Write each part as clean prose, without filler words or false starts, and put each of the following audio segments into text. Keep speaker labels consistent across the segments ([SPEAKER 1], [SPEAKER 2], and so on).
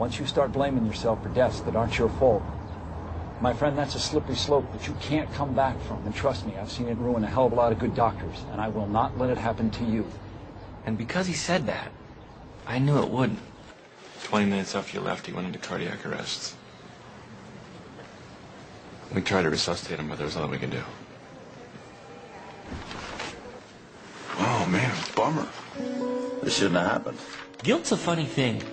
[SPEAKER 1] Once you start blaming yourself for deaths that aren't your fault, my friend, that's a slippery slope that you can't come back from. And trust me, I've seen it ruin a hell of a lot of good doctors, and I will not let it happen to you.
[SPEAKER 2] And because he said that, I knew it wouldn't. 20 minutes after you left, he went into cardiac arrest. We tried to resuscitate him, but there was nothing we could do.
[SPEAKER 3] Oh, man, bummer.
[SPEAKER 4] This shouldn't have happened.
[SPEAKER 5] Guilt's a funny thing.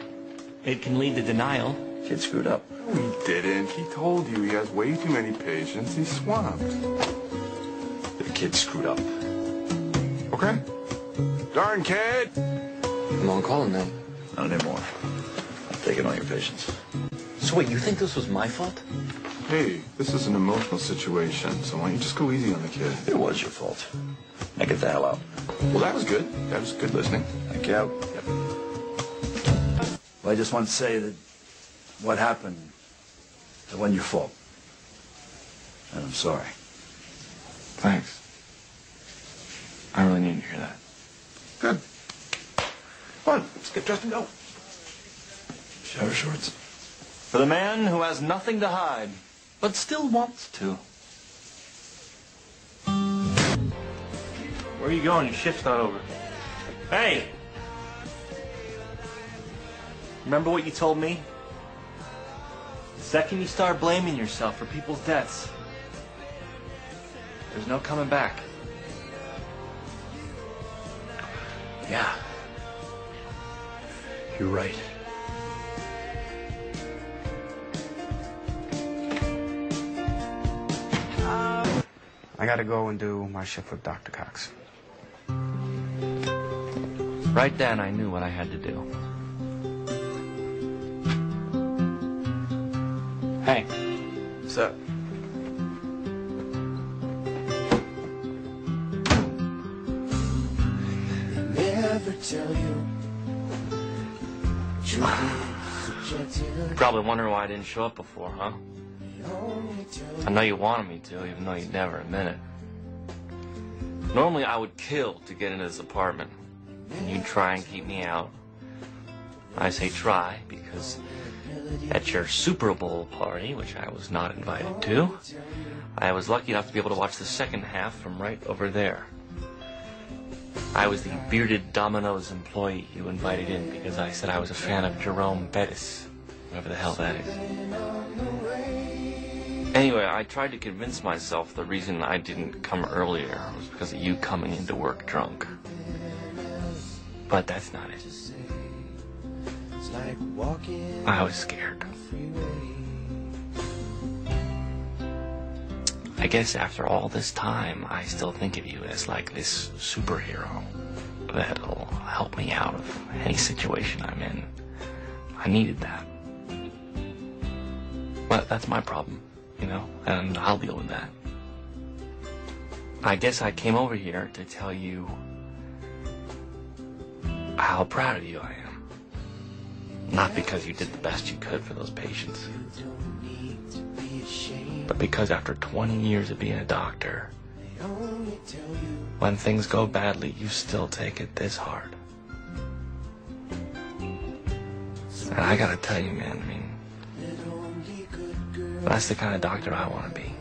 [SPEAKER 5] It can lead to denial.
[SPEAKER 4] Kid screwed up.
[SPEAKER 3] No, he didn't. He told you he has way too many patients. He's swamped.
[SPEAKER 4] The kid screwed up.
[SPEAKER 3] Okay. Darn kid!
[SPEAKER 2] I'm on call now.
[SPEAKER 4] Not anymore. I'm taking all your patients.
[SPEAKER 5] So wait, you think this was my fault?
[SPEAKER 3] Hey, this is an emotional situation, so why don't you just go easy on the kid?
[SPEAKER 4] It was your fault. Now get the hell out.
[SPEAKER 3] Well, that was good. That was good listening.
[SPEAKER 4] Thank you. Yep. Well, I just want to say that what happened, it wasn't your fault. And I'm sorry.
[SPEAKER 2] Thanks. I really needed to hear that.
[SPEAKER 3] Good. Come on, let's get dressed and go.
[SPEAKER 4] Shower shorts.
[SPEAKER 5] For the man who has nothing to hide, but still wants to.
[SPEAKER 2] Where are you going? Your shift's not over.
[SPEAKER 5] Hey! Remember what you told me? The second you start blaming yourself for people's deaths, there's no coming back.
[SPEAKER 4] Yeah. You're right.
[SPEAKER 6] I gotta go and do my shift with Dr. Cox.
[SPEAKER 5] Right then, I knew what I had to do.
[SPEAKER 6] Hey.
[SPEAKER 4] What's up?
[SPEAKER 7] Never tell you.
[SPEAKER 5] You're probably wondering why I didn't show up before, huh? I know you wanted me to, even though you'd never admit it. Normally, I would kill to get into this apartment. And you'd try and keep me out. I say try because at your Super Bowl party, which I was not invited to, I was lucky enough to be able to watch the second half from right over there. I was the bearded Domino's employee you invited in because I said I was a fan of Jerome Bettis, whoever the hell that is. Anyway, I tried to convince myself the reason I didn't come earlier was because of you coming into work drunk. But that's not it. I was scared. I guess after all this time, I still think of you as like this superhero that'll help me out of any situation I'm in. I needed that. But that's my problem, you know, and I'll deal with that. I guess I came over here to tell you how proud of you I am. Not because you did the best you could for those patients, but because after 20 years of being a doctor, when things go badly, you still take it this hard. And I gotta tell you, man, I mean, that's the kind of doctor I want to be.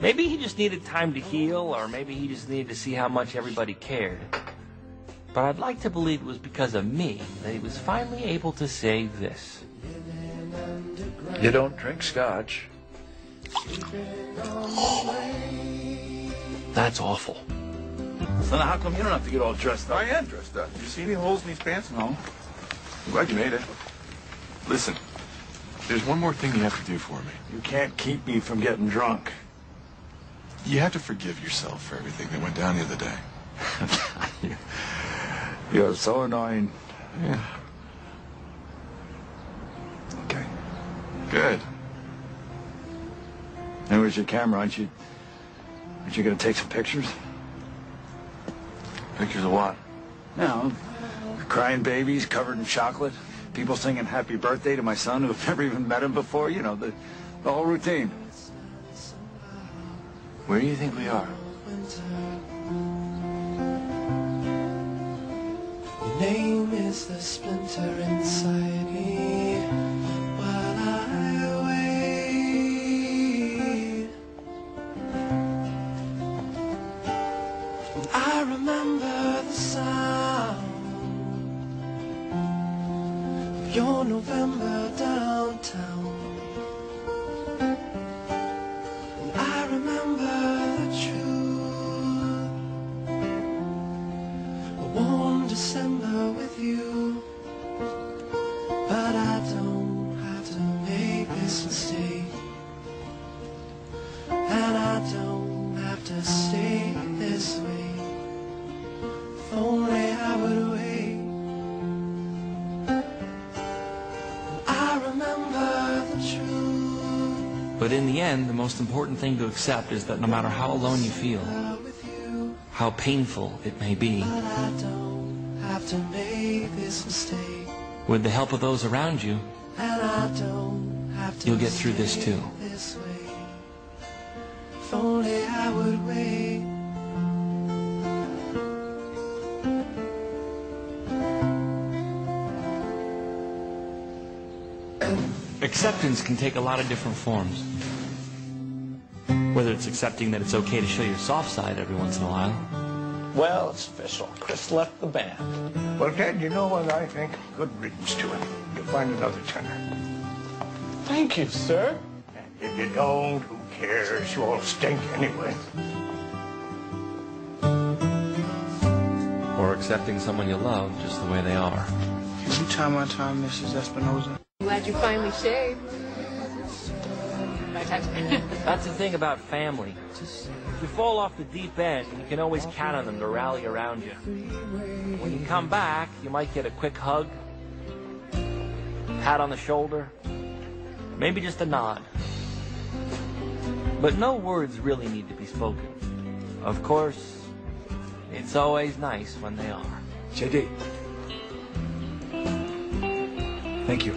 [SPEAKER 5] Maybe he just needed time to heal, or maybe he just needed to see how much everybody cared. But I'd like to believe it was because of me that he was finally able to say this.
[SPEAKER 4] You don't drink scotch.
[SPEAKER 5] That's awful.
[SPEAKER 4] So now how come you don't have to get all dressed up?
[SPEAKER 3] I am dressed up. You see any holes in these pants? No. I'm glad you made it. Listen, there's one more thing you have to do for me.
[SPEAKER 4] You can't keep me from getting drunk.
[SPEAKER 3] You have to forgive yourself for everything that went down the other day.
[SPEAKER 4] You're so annoying.
[SPEAKER 3] Yeah.
[SPEAKER 4] Okay.
[SPEAKER 3] Good.
[SPEAKER 4] And where's your camera? Aren't you gonna take some pictures?
[SPEAKER 3] Pictures of what?
[SPEAKER 4] No. Crying babies covered in chocolate. People singing happy birthday to my son who've never even met him before. You know, the whole routine.
[SPEAKER 3] Where do you think we are?
[SPEAKER 7] Your name is the splinter inside me. your November downtown. And I remember the truth, a warm December with you. But I don't have to make this mistake, and I don't have to stay this way. If only I would wait. I remember the truth.
[SPEAKER 2] But in the end, the most important thing to accept is that no matter how alone you feel, how painful it may be,
[SPEAKER 7] But I don't have to make this mistake,
[SPEAKER 2] with the help of those around you,
[SPEAKER 7] and I don't have to
[SPEAKER 2] you'll get through this too.
[SPEAKER 7] this way. If only I would wait.
[SPEAKER 2] Acceptance can take a lot of different forms. Whether it's accepting that it's okay to show your soft side every once in a while.
[SPEAKER 8] Well, it's official. Chris left the band.
[SPEAKER 9] Well, Ted, you know what I think? Good riddance to it. You'll find another tenor.
[SPEAKER 8] Thank you, sir.
[SPEAKER 9] And if you don't, who cares? You all stink anyway.
[SPEAKER 2] Or accepting someone you love just the way they are.
[SPEAKER 6] Can you tie my tie, Mrs. Espinosa?
[SPEAKER 10] Glad you finally shaved.
[SPEAKER 5] That's the thing about family. If you fall off the deep end, you can always count on them to rally around you. When you come back, you might get a quick hug, pat on the shoulder, maybe just a nod. But no words really need to be spoken. Of course, it's always nice when they are.
[SPEAKER 1] JD. Thank you.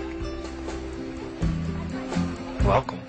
[SPEAKER 5] Welcome.